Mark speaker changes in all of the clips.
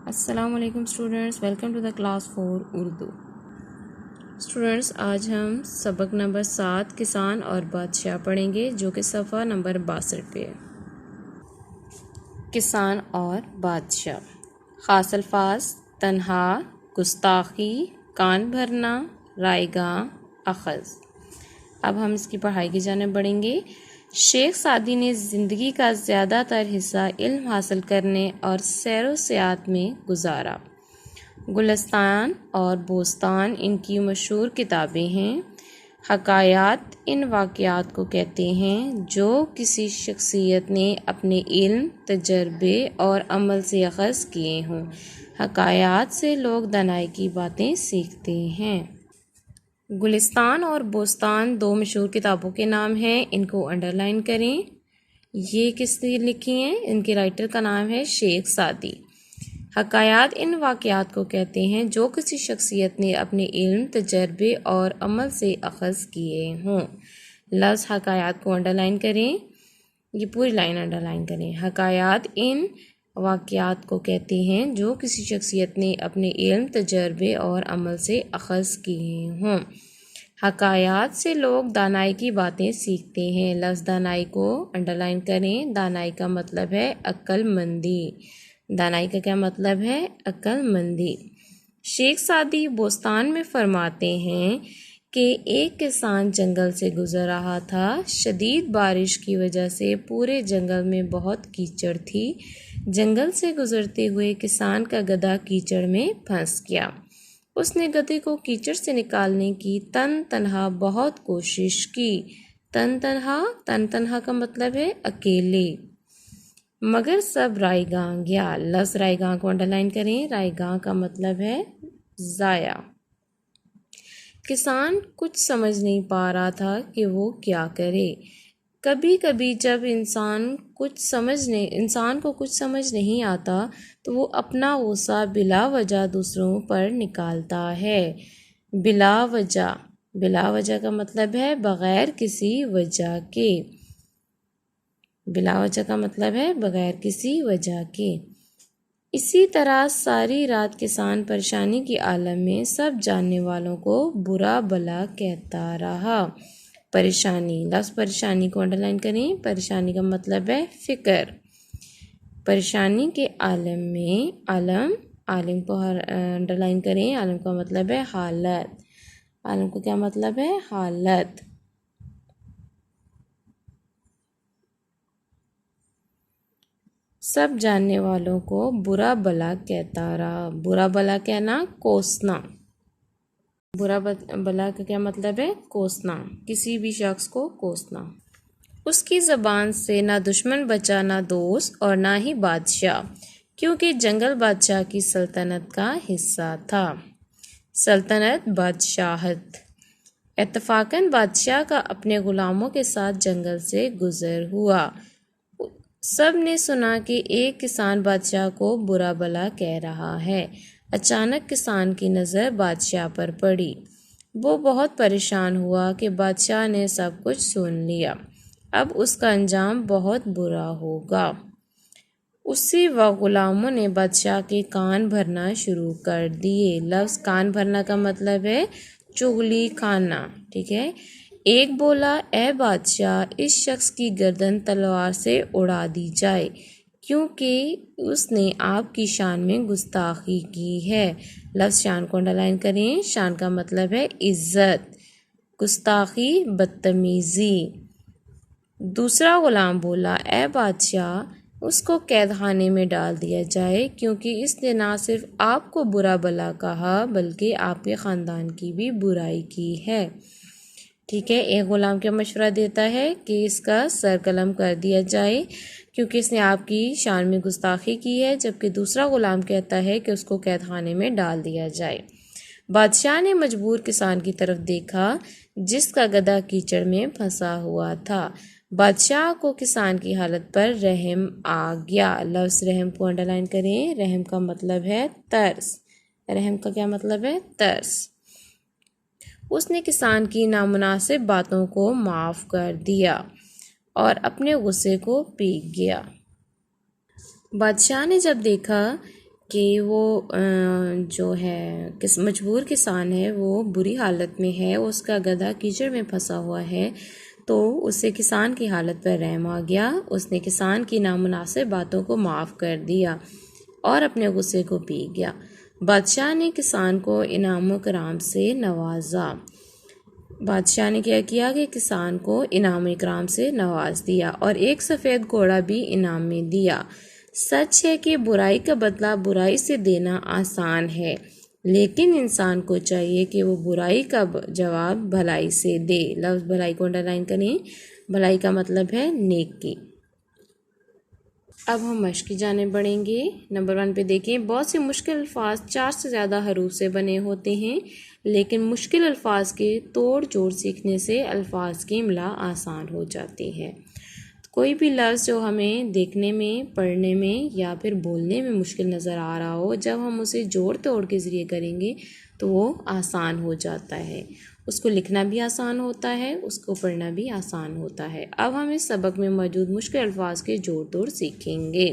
Speaker 1: अस्सलाम वालेकुम students, welcome to the class 4 Urdu. Students, आज हम सबक नंबर 7 किसान और बादशाह पढ़ेंगे, जो कि सफ़ा नंबर 62 पे है। किसान और बादशाह। ख़ास अल्फाज: तन्हा, गुस्ताखी, कान भरना, रायगां, अखज़। अब हम इसकी पढ़ाई की जानिब बढ़ेंगे। शेख सादी ने ज़िंदगी का ज़्यादातर हिस्सा इल्म हासिल करने और सैर व सियाहत में गुजारा। गुलिस्तान और बोस्तान इनकी मशहूर किताबें हैं। हकायात इन वाक़यात को कहते हैं जो किसी शख्सियत ने अपने इल्म, तजर्बे और अमल से अख़ज़ किए हों। हकायात से लोग दानाई की बातें सीखते हैं। गुलिस्तान और बोस्तान दो मशहूर किताबों के नाम हैं, इनको अंडरलाइन करें। ये किसने लिखी हैं? इनके राइटर का नाम है शेख सादी। हकायात इन वाक़यात को कहते हैं जो किसी शख्सियत ने अपने इल्म, तजर्बे और अमल से अख़ज़ किए हों। लफ्ज़ हकायात को अंडरलाइन करें, ये पूरी लाइन अंडरलाइन करें। हकायात इन वाक़यात को कहते हैं जो किसी शख्सियत ने अपने इल्म, तजर्बे और अमल से अख़ज़ किए हों। हकायात से लोग दानाई की बातें सीखते हैं। लफ्ज़ दानाई को अंडरलाइन करें। दानाई का मतलब है अक्लमंदी। दानाई का क्या मतलब है? अक्लमंदी। शेख सादी बोस्तान में फरमाते हैं कि एक किसान जंगल से गुजर रहा था। शदीद बारिश की वजह से पूरे जंगल में बहुत कीचड़ थी। जंगल से गुजरते हुए किसान का गधा कीचड़ में फंस गया। उसने गधे को कीचड़ से निकालने की तन्हा बहुत कोशिश की। तन्हा का मतलब है अकेले, मगर सब रायगां गया। लफ्ज़ रायगां को अंडरलाइन करें। रायगां का मतलब है ज़ाया। किसान कुछ समझ नहीं पा रहा था कि वो क्या करे। कभी कभी जब इंसान को कुछ समझ नहीं आता तो वो अपना गुस्सा बिला वजह दूसरों पर निकालता है। बिला वजह का मतलब है बग़ैर किसी वजह के। बिला वजह का मतलब है बग़ैर किसी वजह के। इसी तरह सारी रात किसान परेशानी की आलम में सब जानने वालों को बुरा भला कहता रहा। परेशानी, लफ्ज़ परेशानी को अंडरलाइन करें। परेशानी का मतलब है फ़िक्र। परेशानी के आलम में आलम को अंडरलाइन करें। आलम का मतलब है हालत। आलम को क्या मतलब है? हालत। सब जानने वालों को बुरा भला कहता रहा। बुरा भला कहना, कोसना। बुरा भला का क्या मतलब है? कोसना, किसी भी शख्स को कोसना। उसकी ज़बान से ना दुश्मन बचा, ना दोस्त और ना ही बादशाह, क्योंकि जंगल बादशाह की सल्तनत का हिस्सा था। सल्तनत, बादशाहत। इत्तफ़ाक़न बादशाह का अपने ग़ुलामों के साथ जंगल से गुज़र हुआ। सब ने सुना कि एक किसान बादशाह को बुरा भला कह रहा है। अचानक किसान की नज़र बादशाह पर पड़ी। वो बहुत परेशान हुआ कि बादशाह ने सब कुछ सुन लिया। अब उसका अंजाम बहुत बुरा होगा। उसी वक्त ग़ुलामों ने बादशाह के कान भरना शुरू कर दिए। लफ्ज़ कान भरना का मतलब है चुगली खाना। ठीक है। एक बोला, ए बादशाह, इस शख्स की गर्दन तलवार से उड़ा दी जाए, क्योंकि उसने आपकी शान में गुस्ताखी की है। लफ्ज़ शान को अंडरलाइन करें। शान का मतलब है इज़्ज़त। गुस्ताखी, बदतमीज़ी। दूसरा ग़ुलाम बोला, ए बादशाह, उसको कैदखाने में डाल दिया जाए, क्योंकि इसने ना सिर्फ आपको बुरा भला कहा बल्कि आपके ख़ानदान की भी बुराई की है। ठीक है। एक ग़ुलाम क्या मशवरा देता है कि इसका सर कलम कर दिया जाए, क्योंकि इसने आपकी शान में गुस्ताखी की है, जबकि दूसरा ग़ुलाम कहता है कि उसको कैदखाने में डाल दिया जाए। बादशाह ने मजबूर किसान की तरफ देखा, जिसका गधा कीचड़ में फंसा हुआ था। बादशाह को किसान की हालत पर रहम आ गया। लफ्ज़ रहम को अंडरलाइन करें। रहम का मतलब है तरस। रहम का क्या मतलब है? तरस। उसने किसान की नामुनासिब बातों को माफ़ कर दिया और अपने गुस्से को पी गया। बादशाह ने जब देखा कि वो जो है मजबूर किसान है वो बुरी हालत में है, उसका गधा कीचड़ में फंसा हुआ है, तो उससे किसान की हालत पर रहम आ गया। उसने किसान की नामुनासिब बातों को माफ़ कर दिया और अपने गुस्से को पी गया। बादशाह ने किसान को इनाम कराम से नवाजा। बादशाह ने क्या किया कि किसान को इनाम इकराम से नवाज दिया और एक सफ़ेद घोड़ा भी इनाम में दिया। सच है कि बुराई का बदला बुराई से देना आसान है, लेकिन इंसान को चाहिए कि वो बुराई का जवाब भलाई से दे। लफ्ज़ भलाई को अंडरलाइन करें। भलाई का मतलब है नेकी। अब हम मश्क की जाने बढ़ेंगे। नंबर 1 पे देखें, बहुत से मुश्किल अल्फाज 4 से ज़्यादा हरूफ से बने होते हैं, लेकिन मुश्किल अल्फाज के तोड़ जोड़ सीखने से अल्फाज की इमला आसान हो जाती है। कोई भी लफ्ज़ जो हमें देखने में, पढ़ने में या फिर बोलने में मुश्किल नज़र आ रहा हो, जब हम उसे जोड़ तोड़ के ज़रिए करेंगे तो वो आसान हो जाता है। उसको लिखना भी आसान होता है, उसको पढ़ना भी आसान होता है। अब हम इस सबक में मौजूद मुश्किल अल्फाज के जोड़ तोड़ सीखेंगे।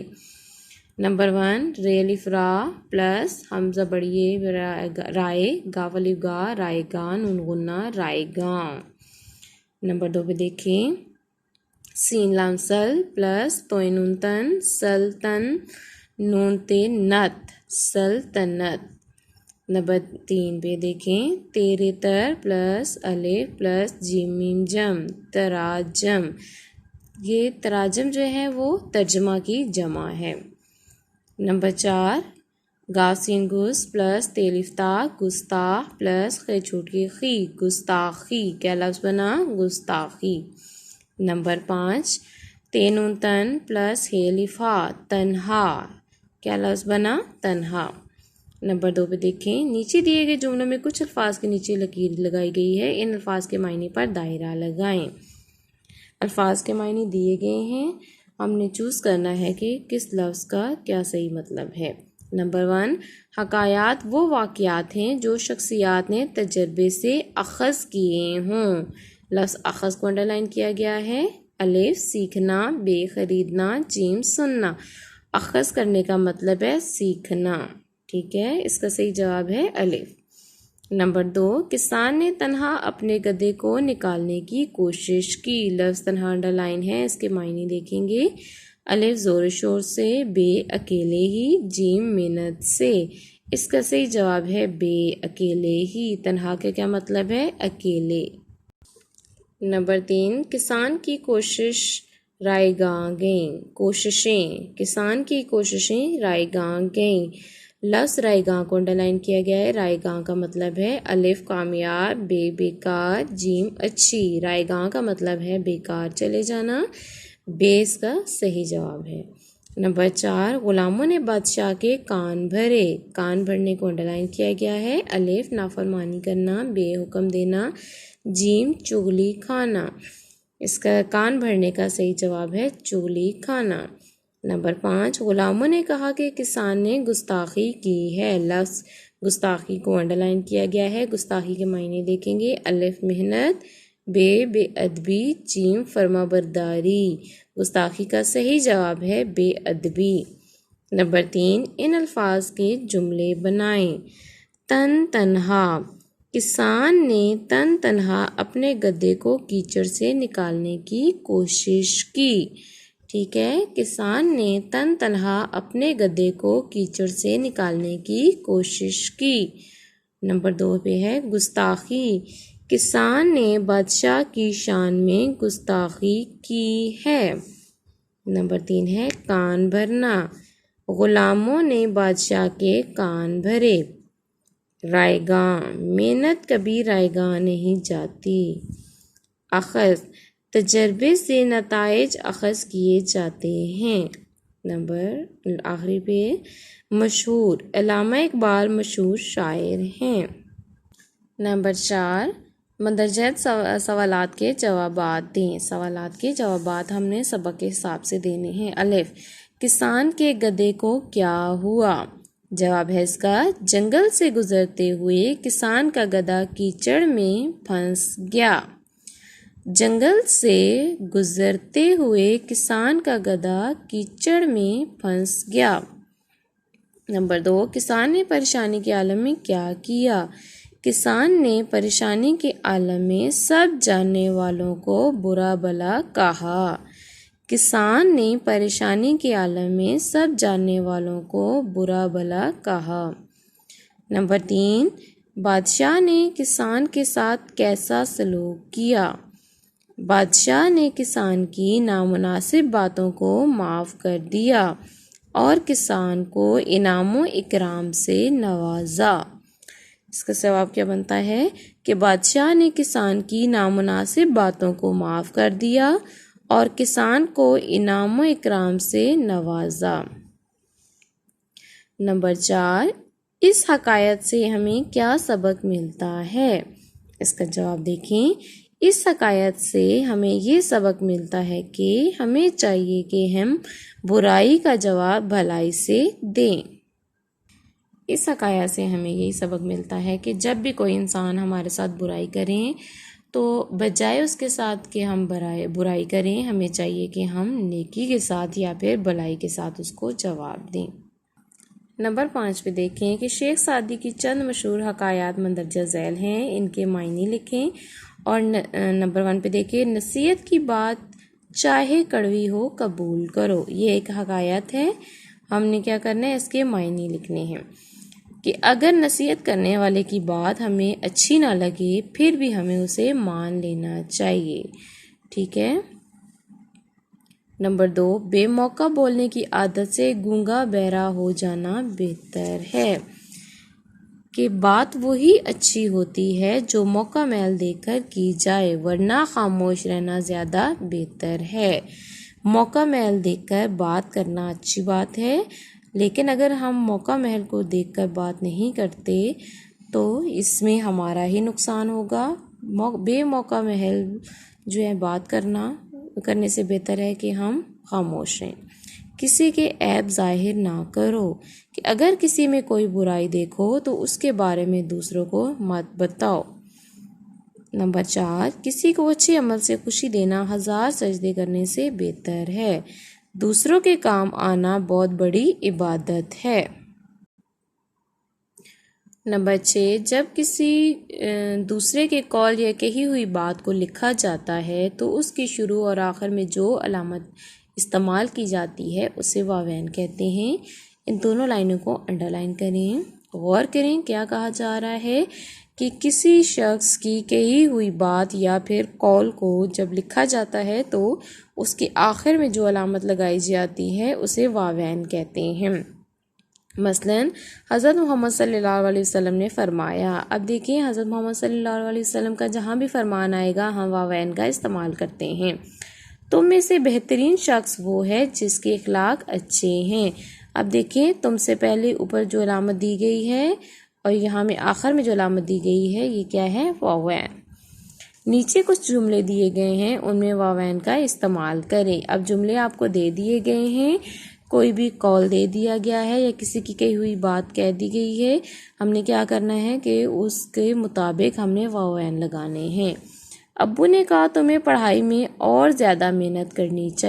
Speaker 1: नंबर 1, रे अलिफ रा प्लस हमज़ा बढ़िए राय, गाफ अलिफ गा, रायगा, नून गुन्ना, रायगा। नंबर 2 पे देखें, सीन लाम सल प्लस तोय नून तन, सल तन, नून ते नत, सल्तनत। नंबर 3 पे देखें, तेरे तर प्लस अलिफ प्लस जीम मीम जम, तराजम। ये तराजम जो है वो तर्जमा की जमा है। नंबर 4, गाफ सीन गुस प्लस तेलिफ्ता, गुस्ताख प्लस खे छूट की खी, गुस्ताखी। क्या लफ्ज़ बना? गुस्ताखी। नंबर 5, तेनून तन प्लस हेलिफा, तन्हा। क्या लफ्ज़ बना? तन्हा। नंबर 2 पे देखें, नीचे दिए गए जुमलों में कुछ अल्फाज के नीचे लकीर लगाई गई है, इन अल्फाज के मायने पर दायरा लगाएं। अल्फाज के मायने दिए गए हैं, हमने चूज़ करना है कि किस लफ्ज़ का क्या सही मतलब है। नंबर 1, हकायात वो वाक़यात हैं जो शख्सियात ने तजर्बे से अख़ज़ किए हों। लफ्ज़ अख़ज़ को अंडरलाइन किया गया है। अलिफ सीखना, बे खरीदना, जीम सुनना। अख़ज़ करने का मतलब है सीखना, ठीक है। इसका सही जवाब है अलिफ। नंबर 2, किसान ने तन्हा अपने गधे को निकालने की कोशिश की। लफ्ज़ तन्हा अंडरलाइन है, इसके मायने देखेंगे। अलिफ ज़ोर शोर से, बे अकेले ही, जीम मेहनत से। इसका सही जवाब है बे अकेले ही। तन्हा का क्या मतलब है? अकेले। नंबर 3, किसान की कोशिश रायगां गईं। कोशिशें, किसान की कोशिशें रायगां गईं। लफ्ज़ रायगां को अंडरलाइन किया गया है। रायगां का मतलब है अलिफ कामयाब, बे बेकार, जीम अच्छी। रायगां का मतलब है बेकार चले जाना, बे इसका सही जवाब है। नंबर 4, ग़ुलामों ने बादशाह के कान भरे। कान भरने को अंडरलाइन किया गया है। अलिफ नाफरमानी करना, बे हुक्म देना, जीम चुगली खाना। इसका कान भरने का सही जवाब है चुगली खाना। नंबर 5, ग़ुलामों ने कहा कि किसान ने गुस्ताखी की है। लफ्ज़ गुस्ताखी को अंडरलाइन किया गया है। गुस्ताखी के मायने देखेंगे। अलिफ मेहनत, बे बेअदबी, जीम फर्माबरदारी। गुस्ताखी का सही जवाब है बेअदबी। नंबर 3, इन अल्फाज के जुमले बनाएं। तन तन्हा, किसान ने तन तन्हा अपने गधे को कीचड़ से निकालने की कोशिश की। ठीक है, किसान ने तन तन्हा अपने गधे को कीचड़ से निकालने की कोशिश की। नंबर 2 पे है गुस्ताखी, किसान ने बादशाह की शान में गुस्ताखी की है। नंबर 3 है कान भरना, ग़ुलामों ने बादशाह के कान भरे। रायगां, मेहनत कभी रायगां नहीं जाती। अख़ज़, तजर्बे से नताइज अख़ज़ किए जाते हैं। नंबर आखिरी पे मशहूर, अल्लामा इकबाल मशहूर शायर हैं। नंबर 4, मंदरजा सवालात के जवाबात दें। सवालात के जवाबात हमने सबक के हिसाब से देने हैं। अलिफ, किसान के गधे को क्या हुआ? जवाब है इसका, जंगल से गुजरते हुए किसान का गधा कीचड़ में फंस गया। जंगल से गुजरते हुए किसान का गधा कीचड़ में फंस गया। नंबर 2, किसान ने परेशानी के आलम में क्या किया? किसान ने परेशानी के आलम में सब जानने वालों को बुरा भला कहा। किसान ने परेशानी के आलम में सब जानने वालों को बुरा भला कहा। नंबर 3, बादशाह ने किसान के साथ कैसा सलूक किया? बादशाह ने किसान की नामुनासिब बातों को माफ़ कर दिया और किसान को इनामो इकराम से नवाजा। इसका जवाब क्या बनता है कि बादशाह ने किसान की नामुनासिब बातों को माफ़ कर दिया और किसान को इनामो इकराम से नवाजा। नंबर 4, इस हकायत से हमें क्या सबक मिलता है? इसका जवाब देखें। इस हकायत से हमें ये सबक मिलता है कि हमें चाहिए कि हम बुराई का जवाब भलाई से दें। इस हकायत से हमें यही सबक मिलता है कि जब भी कोई इंसान हमारे साथ बुराई करें तो बजाय उसके साथ कि हम बुराई करें, हमें चाहिए कि हम नेकी के साथ या फिर भलाई के साथ उसको जवाब दें। नंबर 5 पे देखें कि शेख सादी की चंद मशहूर हकायात मंदरजा झैल हैं, इनके मायने लिखें। और नंबर 1 पे देखिए, नसीहत की बात चाहे कड़वी हो कबूल करो। ये एक हकायत है, हमने क्या करना है, इसके मायने लिखने हैं कि अगर नसीहत करने वाले की बात हमें अच्छी ना लगे फिर भी हमें उसे मान लेना चाहिए। ठीक है। नंबर 2, बेमौका बोलने की आदत से गूंगा बहरा हो जाना बेहतर है। कि बात वही अच्छी होती है जो मौका महल देकर की जाए, वरना खामोश रहना ज़्यादा बेहतर है। मौका महल देखकर बात करना अच्छी बात है, लेकिन अगर हम मौका महल को देखकर बात नहीं करते तो इसमें हमारा ही नुकसान होगा। बेमौका महल जो है बात करने से बेहतर है कि हम खामोश रहें। किसी के ऐब जाहिर ना करो, कि अगर किसी में कोई बुराई देखो तो उसके बारे में दूसरों को मत बताओ। नंबर 4, किसी को अच्छे अमल से खुशी देना 1000 सजदे करने से बेहतर है। दूसरों के काम आना बहुत बड़ी इबादत है। नंबर 6, जब किसी दूसरे के कॉल या कही हुई बात को लिखा जाता है तो उसकी शुरू और आखिर में जो अलामत इस्तेमाल की जाती है उसे वावैन कहते हैं। इन दोनों लाइनों को अंडरलाइन करें। गौर करें क्या कहा जा रहा है कि किसी शख्स की कही हुई बात या फिर कॉल को जब लिखा जाता है तो उसके आखिर में जो अलामत लगाई जाती है उसे वावैन कहते हैं। मसलन हज़रत मोहम्मद सल्लल्लाहु अलैहि वसल्लम ने फरमाया। अब देखिए हज़रत मोहम्मद सल्लल्लाहु अलैहि वसल्लम का जहाँ भी फरमान आएगा हम वावैन का इस्तेमाल करते हैं। तुम में से बेहतरीन शख्स वो है जिसके अखलाक अच्छे हैं। अब देखिए तुमसे पहले ऊपर जो अलामत दी गई है और यहाँ में आखिर में जो अलामत दी गई है ये क्या है, वावैन। नीचे कुछ जुमले दिए गए हैं, उनमें वावैन का इस्तेमाल करें। अब जुमले आपको दे दिए गए हैं, कोई भी कॉल दे दिया गया है या किसी की कही हुई बात कह दी गई है, हमने क्या करना है कि उसके मुताबिक हमने वावैन लगाने हैं। अब्बू ने कहा तुम्हें पढ़ाई में और ज़्यादा मेहनत करनी चाहिए।